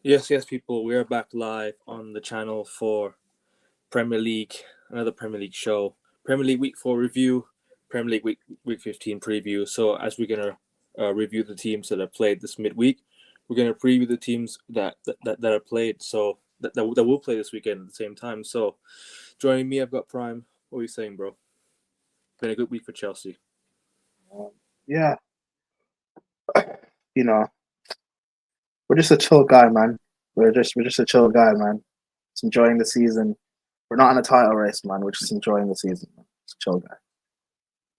Yes, people. We are back live on the channel for Premier League, another Premier League show. Premier League Week 4 review, Premier League Week 15 preview. So as we're gonna review the teams that have played this midweek, we're gonna preview the teams that are played. So that will play this weekend at the same time. So joining me, I've got Prime. What are you saying, bro? Been a good week for Chelsea. Yeah, you know, we're just a chill guy, man. We're just a chill guy, man. Just enjoying the season. We're not in a title race, man. We're just enjoying the season, man. Just a chill guy.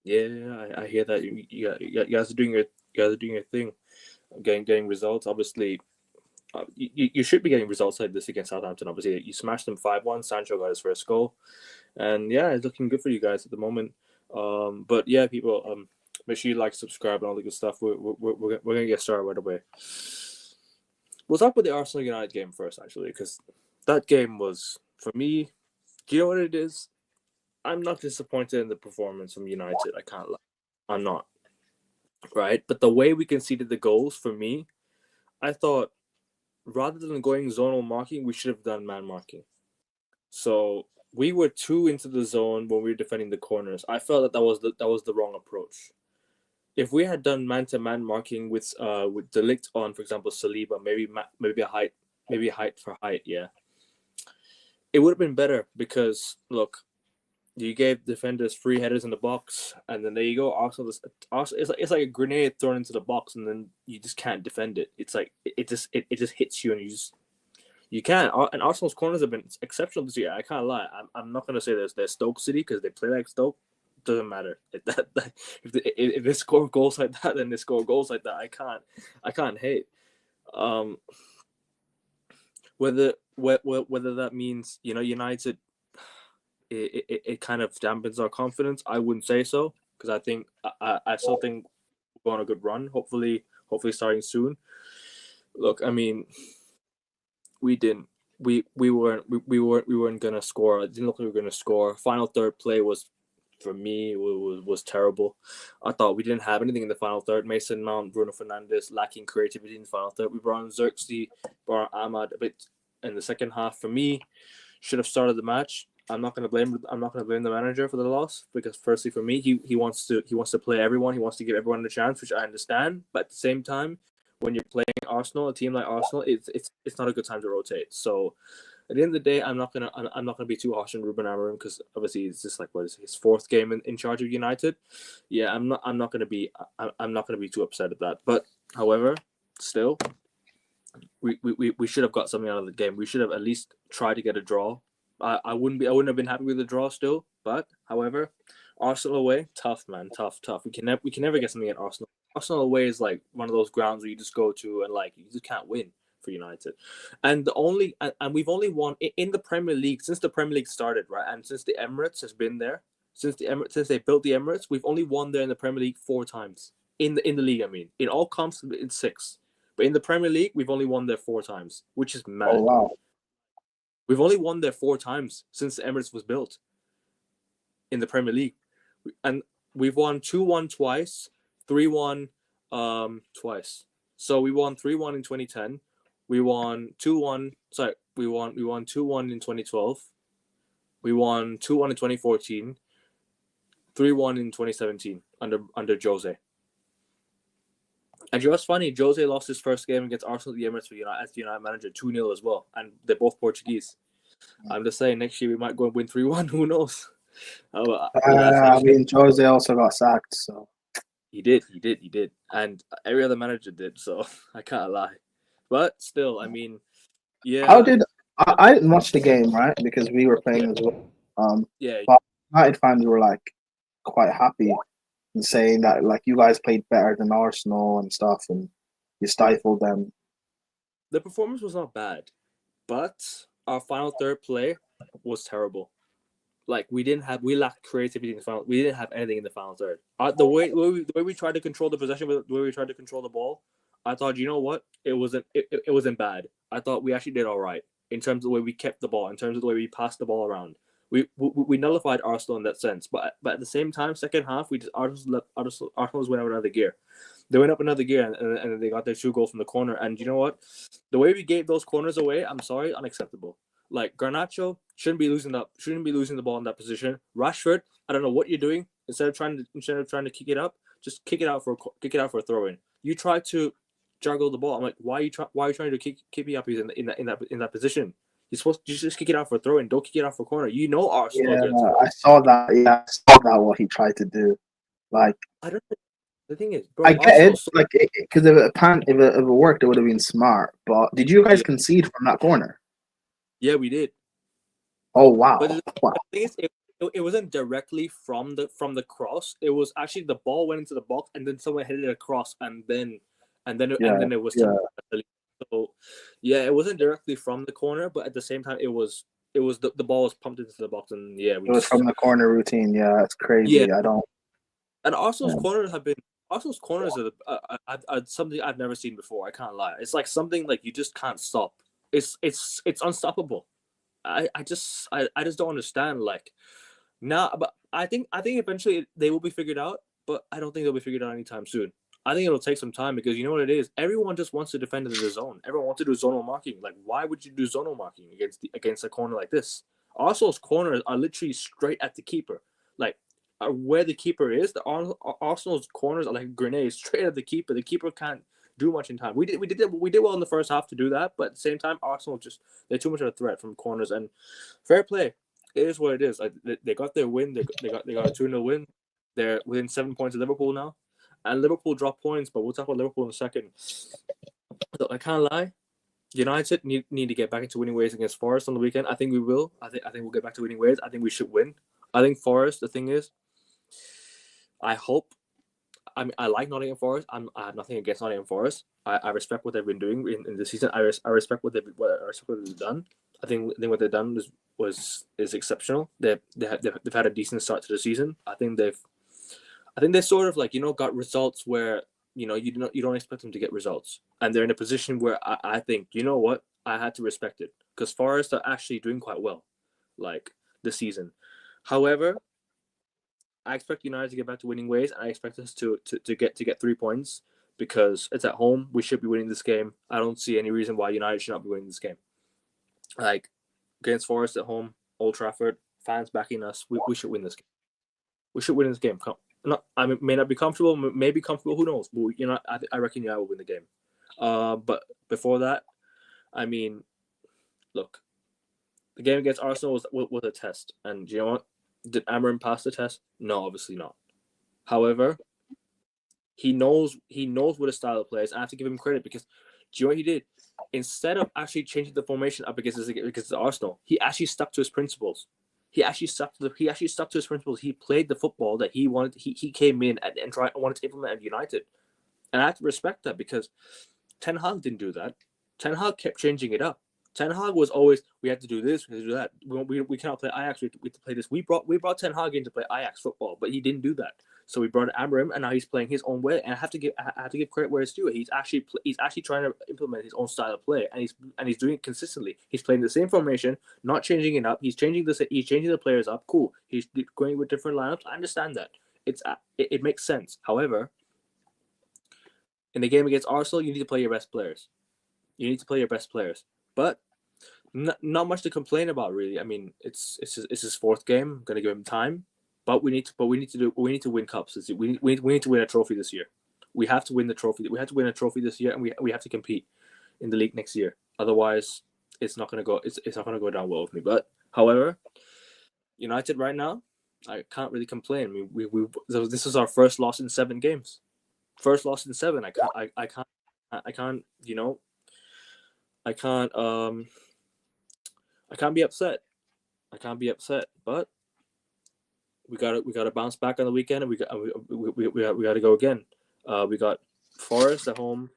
Yeah, I hear that. You guys are doing your thing, getting results. Obviously, you should be getting results like this against Southampton. Obviously, you smashed them 5-1. Sancho got his first goal, and yeah, it's looking good for you guys at the moment. But yeah, people, make sure you like, subscribe, and all the good stuff. We're gonna get started right away. We'll talk about the Arsenal United game first, actually, because that game was, for me. Do you know what it is? I'm not disappointed in the performance from United. I can't lie. I'm not. Right, but the way we conceded the goals, for me, I thought rather than going zonal marking, we should have done man marking. So we were too into the zone when we were defending the corners. I felt that was the wrong approach. If we had done man to man marking with Delict on, for example, Saliba, maybe a height for height, yeah, it would have been better because look, you gave defenders free headers in the box, and then there you go. Arsenal, it's like a grenade thrown into the box, and then you just can't defend it. It's like it just hits you, and you can't. And Arsenal's corners have been exceptional this year. I can't lie. I'm not gonna say they're Stoke City because they play like Stoke. Doesn't matter. If they score goals like that, then they score goals like that. I can't hate. Um, whether that means United, it kind of dampens our confidence. I wouldn't say so because I still think we're on a good run. Hopefully starting soon. Look, I mean, we didn't. We weren't gonna score. It didn't look like we were gonna score. Final third play was, for me, was terrible. I thought we didn't have anything in the final third. Mason Mount, Bruno Fernandes lacking creativity in the final third. We brought on Xerxes, brought on Ahmad a bit in the second half. For me, should have started the match. I'm not gonna blame the manager for the loss because firstly, for me, he wants to play everyone. He wants to give everyone a chance, which I understand. But at the same time, when you're playing Arsenal, a team like Arsenal, it's not a good time to rotate. So at the end of the day, I'm not gonna be too harsh on Ruben Amorim because obviously it's just like what is his fourth game in charge of United. Yeah, I'm not gonna be too upset at that. But however, still, we should have got something out of the game. We should have at least tried to get a draw. I wouldn't have been happy with the draw still. But however, Arsenal away, tough man, tough. We can never get something at Arsenal. Arsenal away is like one of those grounds where you just go to and like you just can't win for United. And we've only won in the Premier League since the Premier League started, right? And since the Emirates has been there, since they built the Emirates, we've only won there in the Premier League 4 times. In the league, I mean. In all comps it's 6. But in the Premier League, we've only won there 4 times, which is mad. Oh wow! We've only won there 4 times since the Emirates was built in the Premier League. And we've won 2-1 twice, 3-1 twice. So we won 3-1 in 2010. We won 2-1. Sorry, we won 2-1 in 2012. We won 2-1 in 2014. 3-1 in 2017 under Jose. And you know what's funny? Jose lost his first game against Arsenal at the Emirates as the United manager 2-0 as well. And they're both Portuguese. I'm just saying next year we might go and win 3-1. Who knows? I mean, Jose also got sacked, so He did. And every other manager did, so I can't lie. But still, I mean, yeah. how did I didn't watch the game, right? Because we were playing as well. Yeah. But United fans were like quite happy and saying that like you guys played better than Arsenal and stuff, and you stifled them. The performance was not bad, but our final third play was terrible. Like we lacked creativity in the final. We didn't have anything in the final third. The way we tried to control the possession, the way we tried to control the ball, I thought, you know what, it wasn't bad. I thought we actually did all right in terms of the way we kept the ball, in terms of the way we passed the ball around. We nullified Arsenal in that sense, but at the same time, second half we just Arsenal went out of the gear. They went up another gear, and they got their 2 goals from the corner. And you know what? The way we gave those corners away, I'm sorry, unacceptable. Like Garnacho shouldn't be losing the ball in that position. Rashford, I don't know what you're doing. Instead of trying to kick it up, just kick it out for a throw in. You try to juggle the ball. I'm like, why are you trying to keep it up in that position? You're supposed to just kick it out for a throw in. Don't kick it out for a corner. You know Arsenal are Yeah, going to score. I saw that. Yeah, I saw that what he tried to do. Like, I don't know. The thing is, I bro, get Arsenal. it. Like, because if it worked, it would have been smart. But did you guys concede from that corner? Yeah, we did. Oh wow! But the Wow. thing is, it wasn't directly from the cross. It was actually the ball went into the box, and then someone hit it across, and then it was. Yeah. So, yeah, it wasn't directly from the corner, but at the same time, it was the ball was pumped into the box, and yeah, It was from the corner routine. Yeah, it's crazy. yeah. I don't. And Arsenal's Yeah. corners are something I've never seen before. I can't lie. It's like something like you just can't stop. It's unstoppable. I just don't understand. Like now, but I think eventually they will be figured out. But I don't think they'll be figured out anytime soon. I think it'll take some time because you know what it is. Everyone just wants to defend in the zone. Everyone wants to do zonal marking. Like, why would you do zonal marking against a corner like this? Arsenal's corners are literally straight at the keeper. Like where the keeper is, Arsenal's corners are like grenades straight at the keeper. The keeper can't do much in time. We did well in the first half to do that, but at the same time, Arsenal they're too much of a threat from corners. And fair play, it is what it is. Like, they got their win. They got a 2-0 win. They're within 7 points of Liverpool now, and Liverpool dropped points. But we'll talk about Liverpool in a second. So I can't lie. United need to get back into winning ways against Forest on the weekend. I think we will. I think we'll get back to winning ways. I think we should win. I think Forest. The thing is, I hope. I like Nottingham Forest. I have nothing against Nottingham Forest. I respect what they've been doing in the season. I respect what they've done. I think what they've done is exceptional. They've had a decent start to the season. I think they sort of like got results where you don't expect them to get results, and they're in a position where I think what I had to respect it because Forest are actually doing quite well, like this season. However, I expect United to get back to winning ways, and I expect us to get 3 points because it's at home. We should be winning this game. I don't see any reason why United should not be winning this game. Like against Forest at home, Old Trafford, fans backing us. We should win this game. We should win this game. May not be comfortable, may be comfortable. Who knows? But I reckon United will win the game. But before that, I mean, look, the game against Arsenal was a test, and you know what? Did Amorim pass the test? No, obviously not. However, he knows what his style of play is. I have to give him credit because do you know what he did? Instead of actually changing the formation up against Arsenal, he actually stuck to his principles. He actually stuck to his principles. He played the football that he wanted. He came in and wanted to implement at United, and I have to respect that because Ten Hag didn't do that. Ten Hag kept changing it up. Ten Hag was always, we have to do this, we have to do that. We cannot play Ajax, we have to play this. We brought Ten Hag in to play Ajax football, but he didn't do that. So we brought Amorim, and now he's playing his own way. And I have to give credit where it's due. He's actually trying to implement his own style of play, and he's doing it consistently. He's playing the same formation, not changing it up. He's changing the players up. Cool. He's going with different lineups. I understand that. It makes sense. However, in the game against Arsenal, you need to play your best players. But not much to complain about, really. I mean, it's his fourth game. I'm gonna give him time, but we need to win cups. We need to win a trophy this year. We have to win the trophy. We have to win a trophy this year, and we have to compete in the league next year. Otherwise, it's not gonna go down well with me. But however, United right now, I can't really complain. I mean, this is our first loss in 7 games. First loss in 7. I can't be upset. But we got to bounce back on the weekend, and we got to go again. We got Forest at home,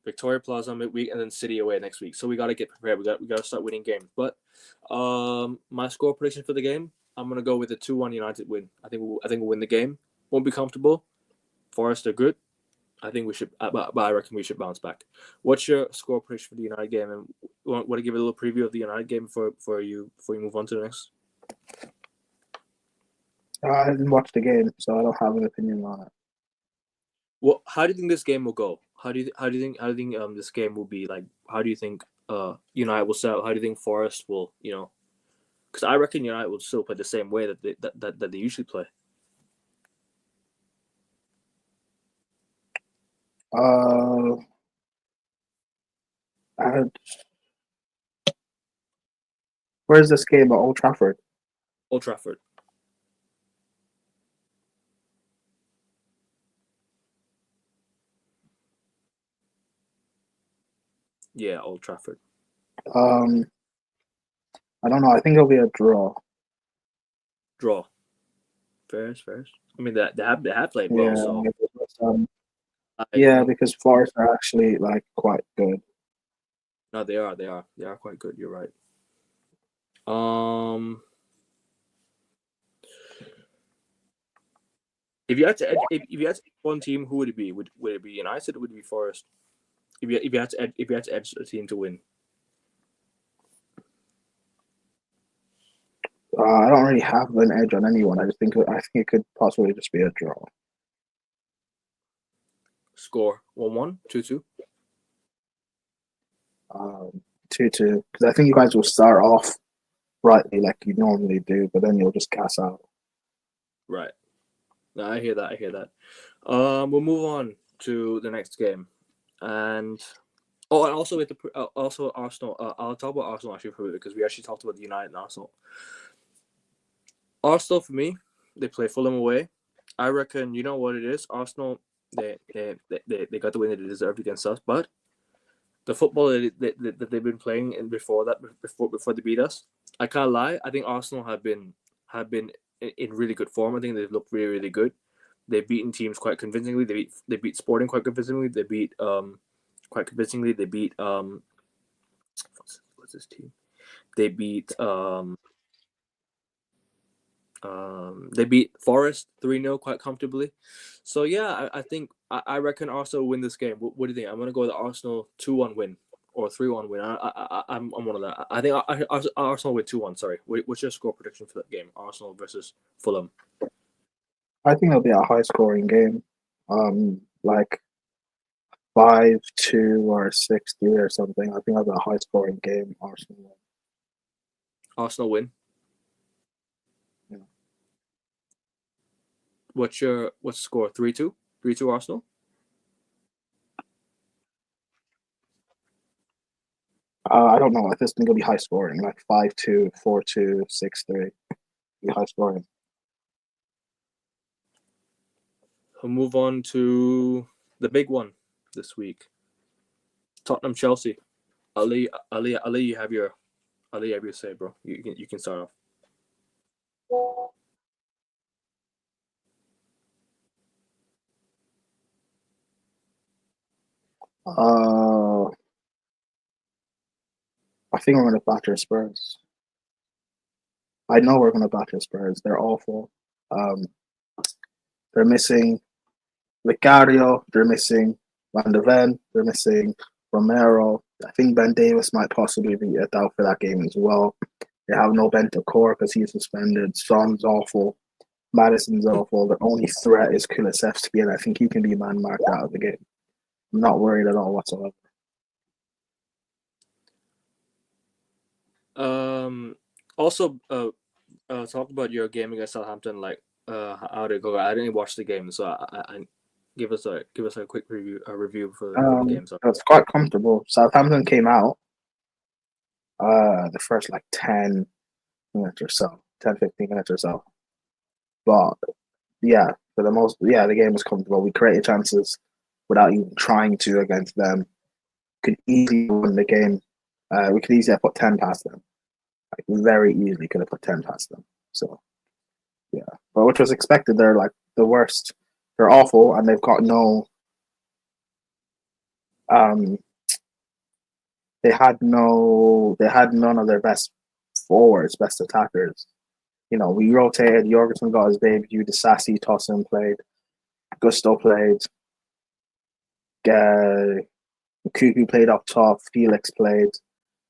Victoria Plaza midweek, and then City away next week. So we got to get prepared. We got to start winning games. But my score prediction for the game, I'm gonna go with a 2-1 United win. I think we'll win the game. Won't be comfortable. Forest are good. I think we should, but I reckon we should bounce back. What's your score prediction for the United game? And want to give a little preview of the United game before you move on to the next? I didn't watch the game, so I don't have an opinion on it. Well, how do you think this game will go? How do you think this game will be like? How do you think United will set up? How do you think Forest will Because I reckon United will still play the same way that they usually play. Uh, and where's this game at Old Trafford? Old Trafford. Yeah, Old Trafford. Um, I don't know. I think it'll be a draw. Draw. Fairs. I mean, they have played well, Yeah, so I yeah, think because Forest are actually like quite good. no, they are quite good. You're right. Um, if you had to pick one team, who would it be? Would it be United or would it be Forest? If you had to edge a team to win, I don't really have an edge on anyone. I think it could possibly just be a draw. score 1-1, 2-2. 2-2, because I think you guys will start off rightly like you normally do, but then you'll just gas out. Right. No, I hear that. We'll move on to the next game, and and also with the also Arsenal. I'll talk about Arsenal actually for a bit because we actually talked about the United and Arsenal. Arsenal for me, they play Fulham away. I reckon you know what it is. Arsenal, they got the win that they deserved against us, but the football that they've been playing and before they beat us, I can't lie. I think Arsenal have been in really good form. I think they've looked really good. They've beaten teams quite convincingly. They beat Sporting quite convincingly. They beat quite convincingly. They beat what's this team? They beat they beat Forest 3-0 quite comfortably. So yeah, I think I reckon Arsenal win this game. What do you think? I'm gonna go with the Arsenal 2-1 win or 3-1 win. I'm one of that. I think Arsenal win 2-1. Sorry, what's your score prediction for that game? Arsenal versus Fulham. I think it'll be a high scoring game, like 5-2 or 6-3 or something. I think it'll be a high scoring game. Arsenal. Arsenal win. Yeah. What's the score? 3-2. 3-2 Arsenal. I don't know. I just think it'll be high scoring, like 5-2, 4-2, 6-3. Be high scoring. We'll move on to the big one this week. Tottenham Chelsea. Ali, you have your say, bro. You can start off. Uh, I think we're going to batter Spurs. I know we're going to batter Spurs. They're awful. Um, they're missing Vicario. They're missing Van de Ven. They're missing Romero. I think Ben Davis might possibly be out for that game as well. They have no Bentancur because he's suspended. Son's awful. Madison's awful. The only threat is Kulusevski, and I think he can be man marked out of the game. I'm not worried at all whatsoever. Also, talk about your game against Southampton. Like, how did it go? I didn't watch the game, so I give us a quick review for the game. So It's quite comfortable. Southampton came out the first like 10 minutes or so, 10, 15 minutes or so. But yeah, for the most, yeah, the game was comfortable. We created chances without even trying to against them. Could easily win the game. We could easily have put 10 past them. Like very easily could have put 10 past them. So yeah, but which was expected. They're like the worst. They're awful, and they've got no. Um, they had no. They had none of their best forwards, best attackers. You know, we rotated. Jorgensen got his debut. Disasi, Tosin played. Gusto played. Kuku played up top. Felix played.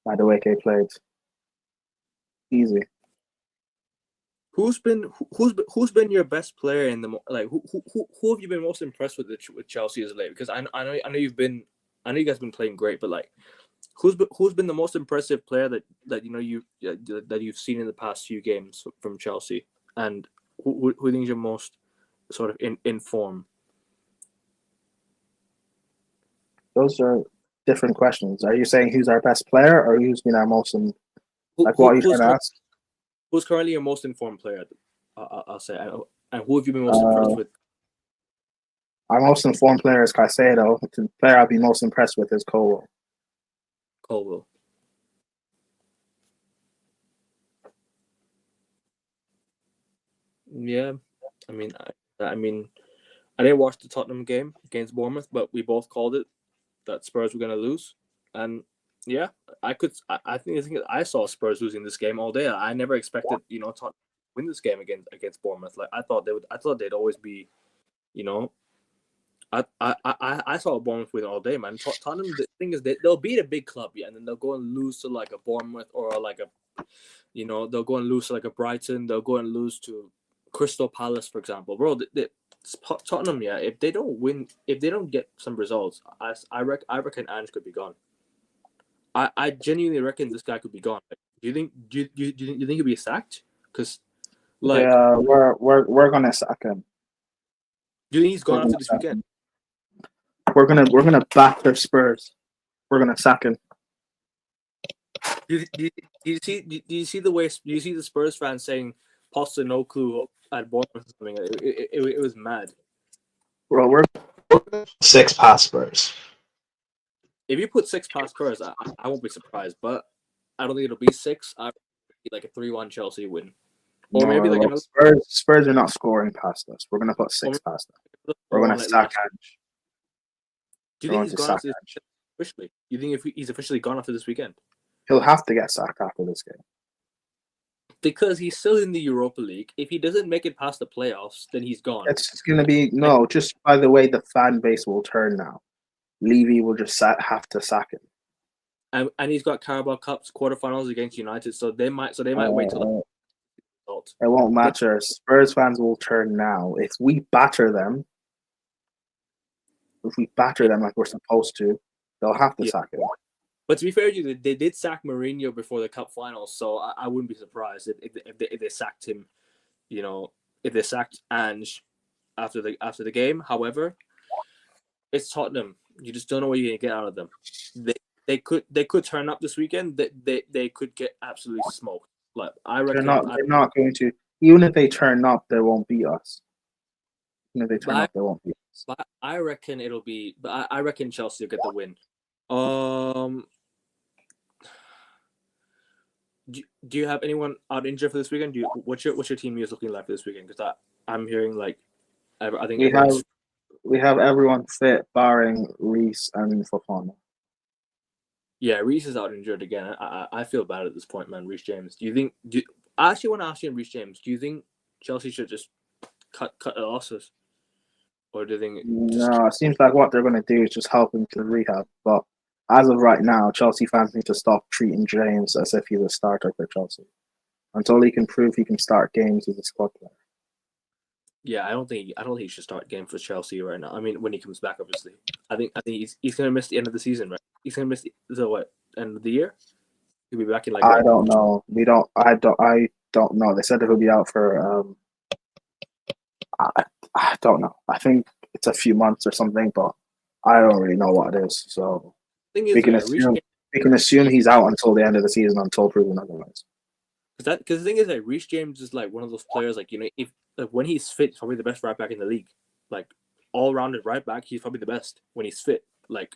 Madueke played. Easy. who's been your best player in the who have you been most impressed with Chelsea as of late? Because I know you guys have been playing great, but like who's been the most impressive player that you've seen in the past few games from Chelsea, and who do you think is your most sort of in form? Those are different questions. Are you saying who's our best player, or who's been our most like? What are you trying to ask? Who's currently your most informed player? I'll say, and who have you been most impressed with? Our most informed player is Caicedo. The player I've been most impressed with is Colwell. Colwell. Yeah, I mean, I didn't watch the Tottenham game against Bournemouth, but we both called it that Spurs were going to lose, and yeah, I think I saw Spurs losing this game all day. I never expected Tottenham to win this game against Bournemouth. Like I thought they'd always be, I saw Bournemouth win all day, man. Tottenham, the thing is, they'll beat a big club, yeah, and then they'll go and lose to like a Bournemouth or like they'll go and lose to like a Brighton. They'll go and lose to Crystal Palace, for example, bro. Tottenham, yeah. If they don't win, if they don't get some results, I reckon Ange could be gone. I genuinely reckon this guy could be gone. Do you think he'll be sacked? Because yeah, we're gonna sack him. Do you think he's gone after this weekend? We're gonna batter Spurs. We're gonna sack him. Do you see the Spurs fans saying Posta no clue at Bournemouth or something? It was mad. Bro, we're 6 past Spurs. If you put 6 past Spurs, I won't be surprised, but I don't think it'll be 6. I like a 3-1 Chelsea win, or maybe like another. Spurs are not scoring past us. We're gonna put 6 past them. We're gonna sack Ange. Do you think he's gone after this officially? Do you think if he's officially gone after this weekend? He'll have to get sacked after this game. Because he's still in the Europa League. If he doesn't make it past the playoffs, then he's gone. It's going to be just by the way the fan base will turn now. Levy will just have to sack him. And he's got Carabao Cups quarterfinals against United, so they might wait till the result. It won't matter. Spurs fans will turn now. If we batter them like we're supposed to, they'll have to sack him. But to be fair to you, they did sack Mourinho before the cup finals, so I wouldn't be surprised if they sacked him. If they sacked Ange after the game. However, it's Tottenham. You just don't know what you're gonna get out of them. They could turn up this weekend. They could get absolutely smoked. Like I reckon they're not going to. Even if they turn up, they won't beat us. Even if they turn up, they won't beat us. But I reckon it'll be. But I reckon Chelsea will get the win. Do you have anyone out injured for this weekend? What's your team is looking like for this weekend? Because I'm hearing like I think we have everyone fit barring Reece and Fofana. Yeah, Reece is out injured again. I feel bad at this point, man. Reece James. I actually want to ask you, Reece James. Do you think Chelsea should just cut the losses, or do you think? No, it seems like what they're going to do is just help him to rehab, but. As of right now, Chelsea fans need to stop treating James as if he's a starter for Chelsea. Until he can prove he can start games as a squad player. Yeah, I don't think he should start games for Chelsea right now. I mean, when he comes back, obviously. I think he's going to miss the end of the season, right? He's going to miss the end of the year. He'll be back in like. I don't know. I don't know. They said he'll be out for. I don't know. I think it's a few months or something, but I don't really know what it is. So. We can assume he's out until the end of the season until proven otherwise. Because the thing is that Reece James is like one of those players if when he's fit, he's probably the best right back in the league. Like all rounded right back, he's probably the best when he's fit. Like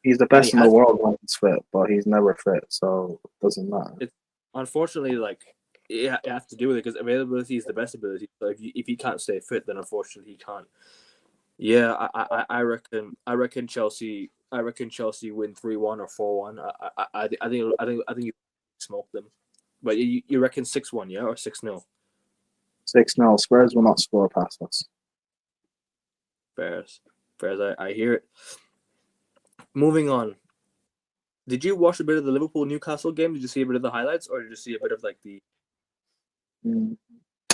he's the best in the world when he's fit, but he's never fit, so it doesn't matter. Unfortunately, like you have to deal with it because availability is the best ability. So if he can't stay fit, then unfortunately he can't. Yeah, I reckon Chelsea. I reckon Chelsea win 3-1 or 4-1. I think you smoke them. But you reckon 6-1, yeah, or 6-0? 6-0. Spurs will not score past us. Fairs. I hear it. Moving on. Did you watch a bit of the Liverpool Newcastle game? Did you see a bit of the highlights, or did you see a bit of like the?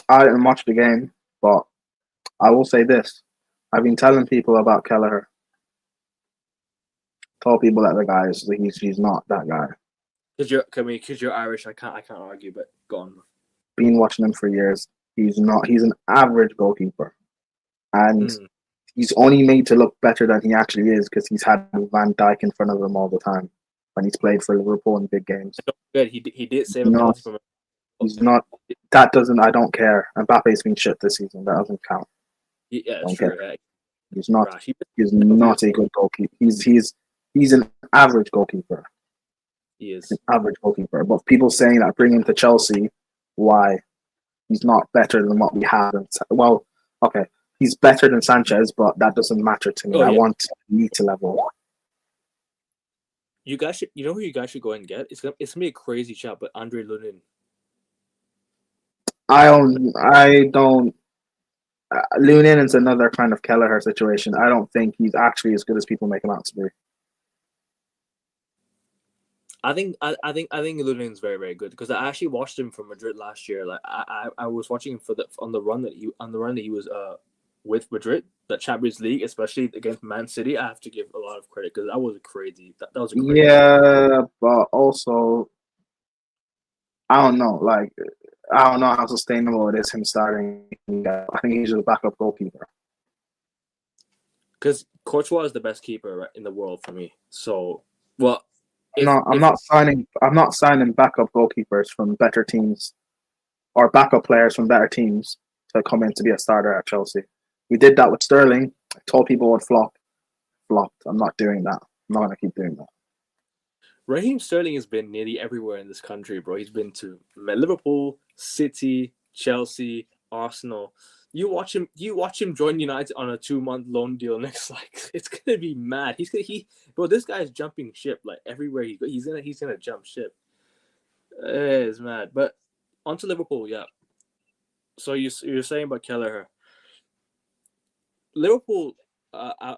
I didn't watch the game, but I will say this: I've been telling people about Kelleher. Told people that the guy is he's not that guy. Because you're Irish, I can't argue. But go on. Been watching him for years. He's not. He's an average goalkeeper, and he's only made to look better than he actually is because he's had Van Dijk in front of him all the time when he's played for Liverpool in big games. Good. He did save a penalty from. He's not. That doesn't. I don't care. Mbappe's been shit this season. That doesn't count. Yeah, true. Yeah. He's not. He's not a good goalkeeper. He's an average goalkeeper. He is an average goalkeeper. But people saying that bring him to Chelsea, why? He's not better than what we have. Well, okay, he's better than Sanchez, but that doesn't matter to me. I want me to level. You guys should. You know who you guys should go and get? It's gonna be a crazy shot, but Andre Lunin. I don't. Lunin is another kind of Kelleher situation. I don't think he's actually as good as people make him out to be. I think Lunin's very, very good because I actually watched him for Madrid last year. Like I was watching him on the run that he was with Madrid, that Champions League, especially against Man City. I have to give a lot of credit because that was crazy. That was a crazy game. But also I don't know. Like I don't know how sustainable it is him starting. I think he's just a backup goalkeeper. Because Courtois is the best keeper in the world for me. So well. I'm not signing backup goalkeepers from better teams or backup players from better teams to come in to be a starter at Chelsea. We did that with Sterling. I told people it would flop. Flopped. I'm not doing that. I'm not going to keep doing that. Raheem Sterling has been nearly everywhere in this country, bro. He's been to Liverpool, City, Chelsea, Arsenal. You watch him join United on a 2-month loan deal next. Like it's gonna be mad. Bro, this guy's jumping ship like everywhere he goes. He's gonna jump ship. It's mad. But onto Liverpool, yeah. So you're saying about Kelleher. Liverpool,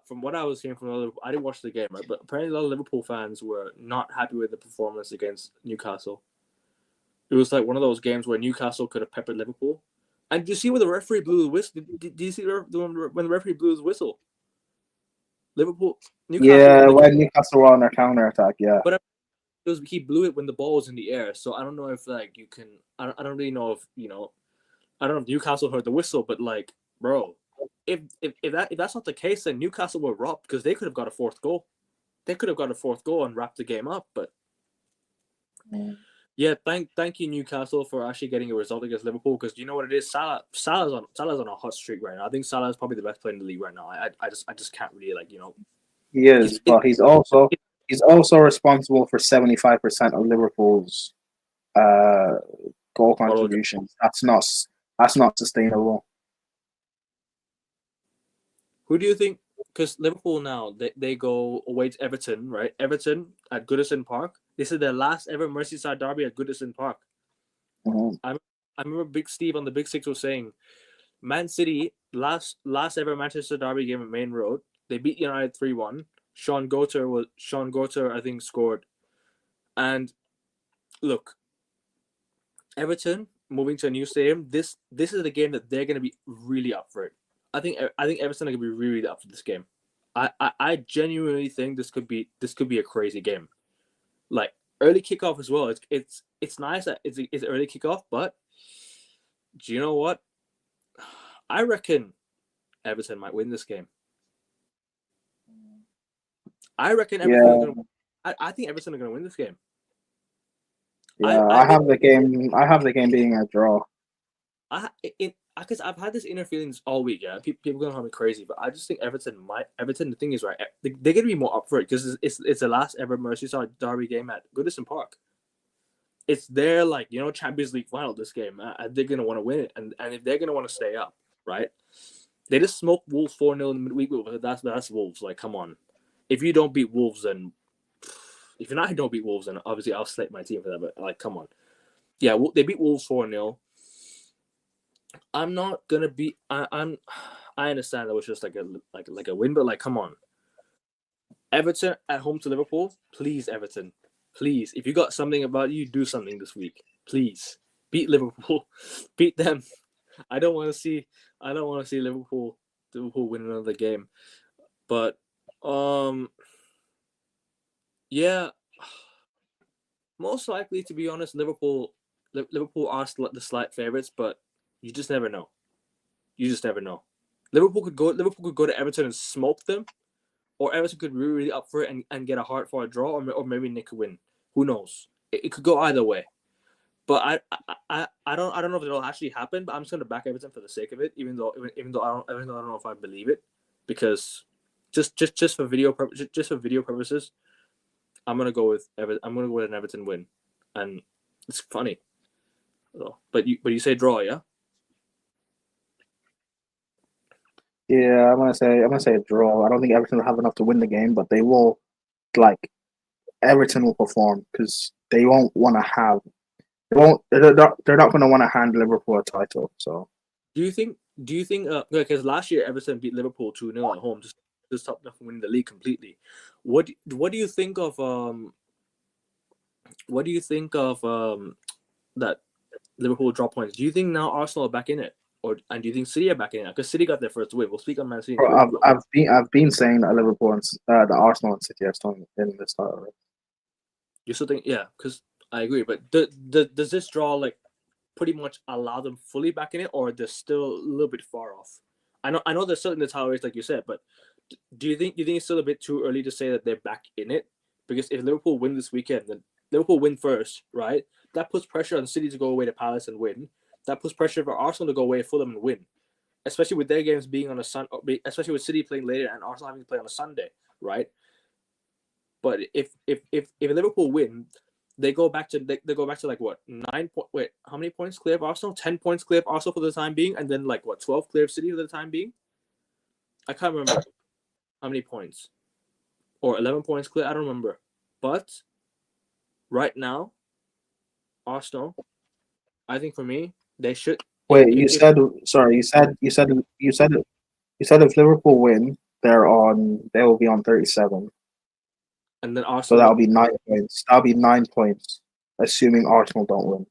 from what I was hearing from Liverpool, I didn't watch the game, right? But apparently a lot of Liverpool fans were not happy with the performance against Newcastle. It was like one of those games where Newcastle could have peppered Liverpool. And did you see when the referee blew the whistle? Did you see when the referee blew his whistle? Newcastle. Yeah, when Newcastle were on their counter attack, yeah. But he blew it when the ball was in the air. So I don't know if like you can. I don't really know if I don't know if Newcastle heard the whistle, but like, bro, if that's not the case, then Newcastle were robbed because they could have got a fourth goal. They could have got a fourth goal and wrapped the game up, but. Yeah, thank you Newcastle for actually getting a result against Liverpool because you know what it is. Salah's on a hot streak right now. I think Salah is probably the best player in the league right now. I just can't really He is, but he's also responsible for 75% of Liverpool's goal contributions. That's not sustainable. Who do you think? Because Liverpool now they go away to Everton, right? Everton at Goodison Park. This is their last ever Merseyside derby at Goodison Park. Mm-hmm. I remember Big Steve on the Big Six was saying, Man City last ever Manchester derby game at Main Road. They beat United 3-1. Sean Goater I think scored. And look, Everton moving to a new stadium. This is the game that they're going to be really up for it. I think Everton are going to be really up for this game. I genuinely think this could be a crazy game. Like early kickoff as well. It's nice that it's early kickoff, but do you know what? I reckon Everton might win this game. I reckon Everton. I think Everton are going to win this game. Yeah, I have the game being a draw. Because I've had this inner feelings all week. Yeah, people are gonna call me crazy, but I just think Everton. The thing is, right, they're gonna be more up for it because it's the last ever Merseyside derby game at Goodison Park. It's their Champions League final. This game, they're gonna want to win it, and if they're gonna want to stay up, right? They just smoked Wolves 4-0 in the midweek. That's Wolves. Like, come on. If you don't beat Wolves, then obviously I'll slate my team for that. But like, come on. Yeah, they beat Wolves 4-0. I'm not gonna be. I understand that was just like a win, but like, come on. Everton at home to Liverpool, please, Everton, please. If you got something about you, do something this week, please. Beat Liverpool, beat them. I don't want to see Liverpool win another game. But yeah, most likely, to be honest, Liverpool are the slight favorites, but you just never know. You just never know. Liverpool could go to Everton and smoke them, or Everton could be really up for it and get a hard fought draw, or maybe Nick could win. Who knows? It could go either way. But I don't know if it'll actually happen. But I'm just gonna back Everton for the sake of it, even though I don't know if I believe it, because just for video purposes, I'm gonna go with Everton. I'm gonna go with an Everton win, and it's funny. But you say draw, yeah? Yeah, I'm gonna say a draw. I don't think Everton will have enough to win the game, but they will. Like Everton will perform because they won't want to have. They won't. They're not going to want to hand Liverpool a title. So Do you think? Because last year Everton beat Liverpool 2-0 at home, just stopped them from winning the league completely. What do you think of What do you think of that Liverpool drop points? Do you think now Arsenal are back in it, and do you think City are back in it? Because City got their first win. We'll speak on Man City. I've been saying that Liverpool and the Arsenal and City are still in this title. You still think, yeah? Because I agree, but does this draw like pretty much allow them fully back in it, or they're still a little bit far off? I know they're still in the title race, like you said, but do you think it's still a bit too early to say that they're back in it? Because if Liverpool win this weekend, then Liverpool win first, right? That puts pressure on City to go away to Palace and win. That puts pressure for Arsenal to go away to Fulham and win, especially with their games being on a especially with City playing later and Arsenal having to play on a Sunday, right? But if Liverpool win, they go back to like what 9 point. Wait, how many points clear of Arsenal? 10 points clear of Arsenal for the time being, and then like what 12 clear of City for the time being. I can't remember how many points, or 11 points clear. I don't remember. But right now, Arsenal, I think for me, they should. Wait, you said sorry. You said if Liverpool win, they will be on 37. And then So Arsenal. that'll be 9 points. That'll be 9 points, assuming Arsenal don't win.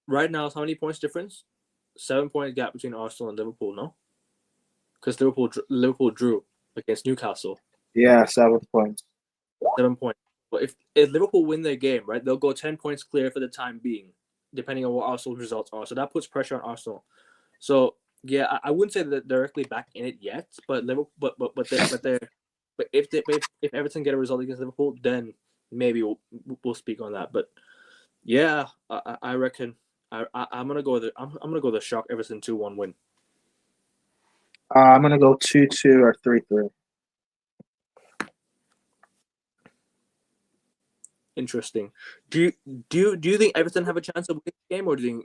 Right now, how many points difference? 7 point gap between Arsenal and Liverpool. No, because Liverpool drew against Newcastle. Yeah, 7 points. 7 points. But if Liverpool win their game, right, they'll go 10 points clear for the time being, depending on what Arsenal's results are. So that puts pressure on Arsenal. So yeah, I wouldn't say that they're directly back in it yet, but Liverpool, but if Everton get a result against Liverpool, then maybe we'll speak on that. But yeah, I reckon I'm gonna go the shock Everton 2-1 win. I'm gonna go 2-2 or 3-3. Interesting. Do you think Everton have a chance of winning the game, or do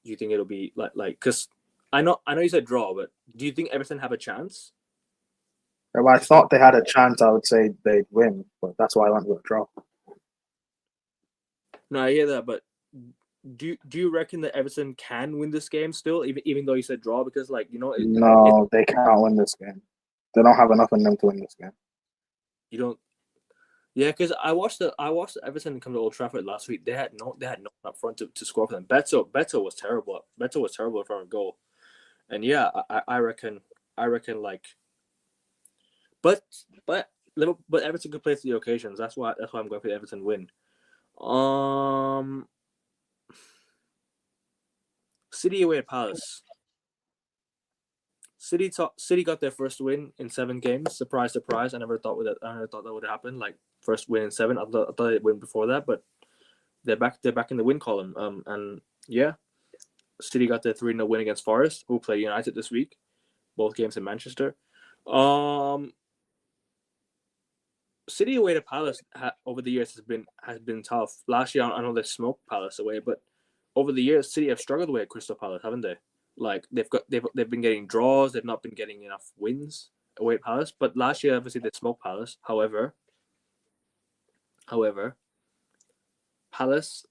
you think it'll be like because I know you said draw, but do you think Everton have a chance? If I thought they had a chance, I would say they'd win, but that's why I went with a draw. No, I hear that, but do you reckon that Everton can win this game still, even though you said draw? Because no, they can't win this game. They don't have enough in them to win this game. You don't. Yeah, because I watched Everton come to Old Trafford last week. They had no up front to score for them. Beto was terrible. Beto was terrible in front of goal, and yeah, I reckon like, but Everton could play to the occasions. That's why I'm going for the Everton win. City away at Palace. City got their first win in 7 games. Surprise, surprise! I never thought that would happen. Like first win in 7. I thought they'd win before that, but they're back in the win column. And yeah, City got their 3-0 win against Forest, who play United this week. Both games in Manchester. City away to Palace over the years has been tough. Last year, I know they smoked Palace away, but over the years, City have struggled away at Crystal Palace, haven't they? Like they've been getting draws. They've not been getting enough wins away at Palace. But last year, obviously, they smoked Palace. However, Palace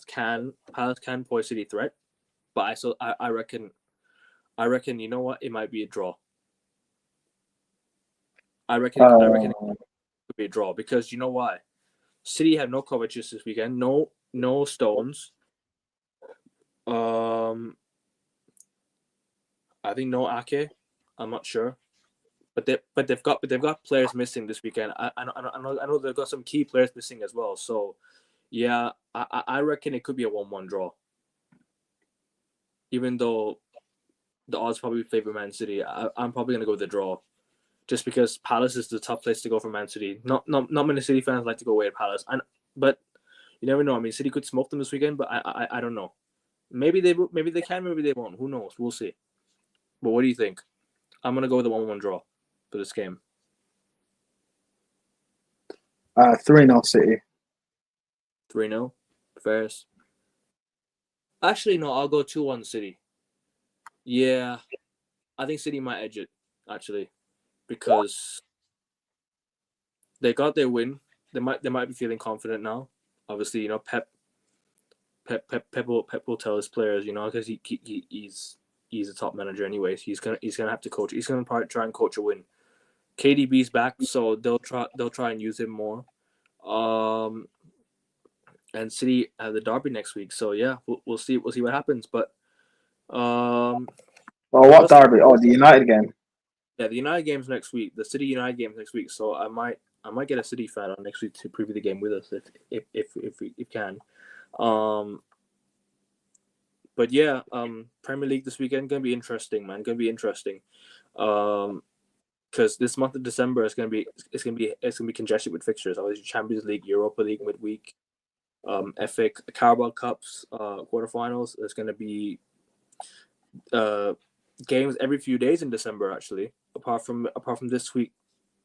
can pose City threat. But I reckon you know what, it might be a draw. I reckon it could be a draw because you know why? City have no Kovacic this weekend. No Stones. Um, I think no Ake. I'm not sure, but they've got players missing this weekend. I know they've got some key players missing as well. So yeah, I reckon it could be a 1-1 draw. Even though the odds probably favor Man City, I'm probably gonna go with the draw, just because Palace is the tough place to go for Man City. Not many City fans like to go away at Palace, but you never know. I mean, City could smoke them this weekend, but I don't know. Maybe they can, maybe they won't. Who knows? We'll see. But what do you think? I'm gonna go with the 1-1 draw for this game. 3-0 City. 3-0. Ferris. Actually, no. I'll go 2-1 City. Yeah, I think City might edge it actually, because they got their win. They might be feeling confident now. Obviously, you know, Pep will tell his players, you know, because he's a top manager anyways. He's gonna have to coach. He's gonna probably try and coach a win. KDB's back, so they'll try and use him more. And City have the derby next week, so yeah, we'll see what happens. But what derby? Oh, the United game. Yeah, the United game's next week. The City United game's next week. So I might get a City fan on next week to preview the game with us if we can. But yeah, Premier League this weekend gonna be interesting, man. Gonna be interesting. Because this month of December is gonna be congested with fixtures. Obviously, Champions League, Europa League midweek, FA Carabao Cups, quarterfinals. There's gonna be games every few days in December. Actually, apart from this week,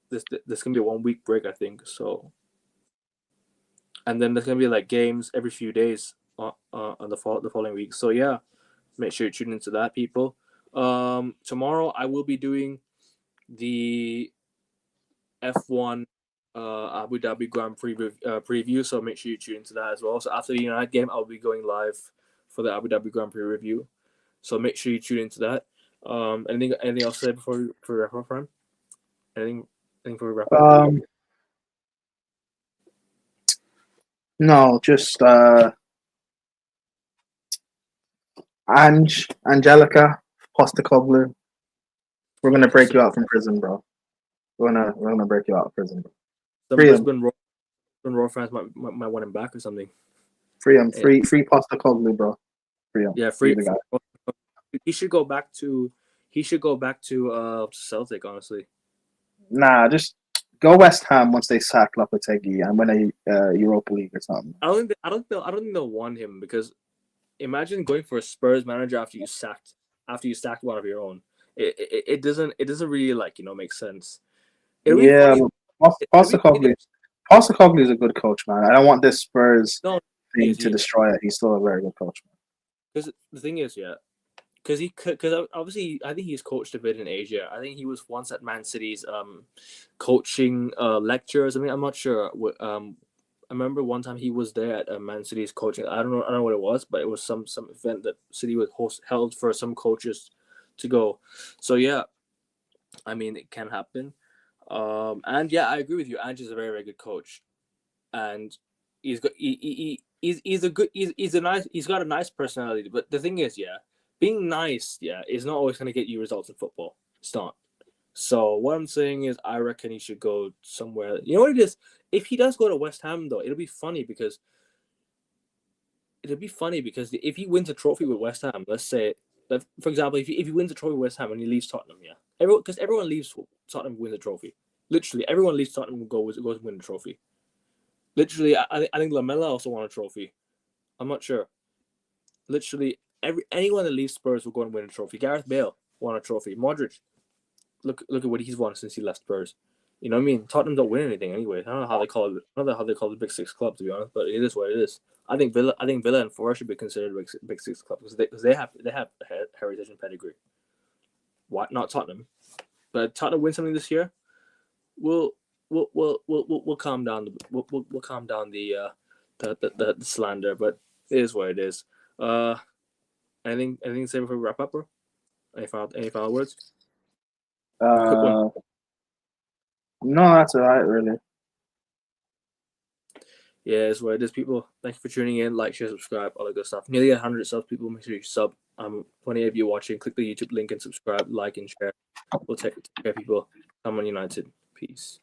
this can be a 1 week break, I think. So, and then there's gonna be like games every few days on the following week. So yeah, make sure you tune into that, people. Tomorrow I will be doing the F1 Abu Dhabi Grand Prix preview, so make sure you tune into that as well. So after the United game, I'll be going live for the Abu Dhabi Grand Prix review. So make sure you tune into that. Anything else to say before we wrap up, Prem? Anything before we wrap up? No, just Angelica Postacoglu. We're gonna break you out from prison, bro. We're gonna break you out of prison. Some Lisbon Royal fans might want him back or something. Free him, free Postacoglu, bro. Free him. Yeah, free the guy. He should go back to Celtic, honestly. Nah, just go West Ham once they sack Lopetegui and win a Europa League or something. I don't think they'll want him, because imagine going for a Spurs manager after you sacked one of your own. It doesn't really, like, you know, make sense. Postacoglu is a good coach, man. I don't want this Spurs thing to destroy it. He's still a very good coach, man. Because the thing is, yeah, because obviously I think he's coached a bit in Asia. I think he was once at Man City's coaching lecture or something. I'm not sure. I remember one time he was there at Man City's coaching. I don't know what it was, but it was some event that City would held for some coaches to go. So yeah, I mean, it can happen. And yeah, I agree with you. Ange is a very, very good coach, and he's got he's got a nice personality. But the thing is, yeah, being nice, yeah, is not always going to get you results in football. It's not. So what I'm saying is, I reckon he should go somewhere. You know what it is? If he does go to West Ham, though, it'll be funny because if he wins a trophy with West Ham, let's say, for example, if he wins a trophy with West Ham and he leaves Tottenham, yeah, everyone leaves Tottenham wins a trophy. Literally, everyone leaves Tottenham goes win a trophy. Literally, I think Lamela also won a trophy. I'm not sure. Literally, anyone that leaves Spurs will go and win a trophy. Gareth Bale won a trophy. Modric, look at what he's won since he left Spurs. You know what I mean? Tottenham don't win anything anyway. I don't know how they call it. I don't know how they call the Big Six club, to be honest, but it is what it is. I think Villa and Forest should be considered Big Six clubs because they have heritage and pedigree. What? Not Tottenham, but Tottenham win something this year. We'll calm down. We'll calm down the slander, but it is what it is. Anything to say before we wrap up, bro? Any final words? Quick one. No, that's all right, really. Yeah, it's what it is, people. Thank you for tuning in. Like, share, subscribe, all that good stuff. Nearly 100 subs, people. Make sure you sub. 28 of you watching. Click the YouTube link and subscribe, like, and share. We'll take care, people. Come on, United. Peace.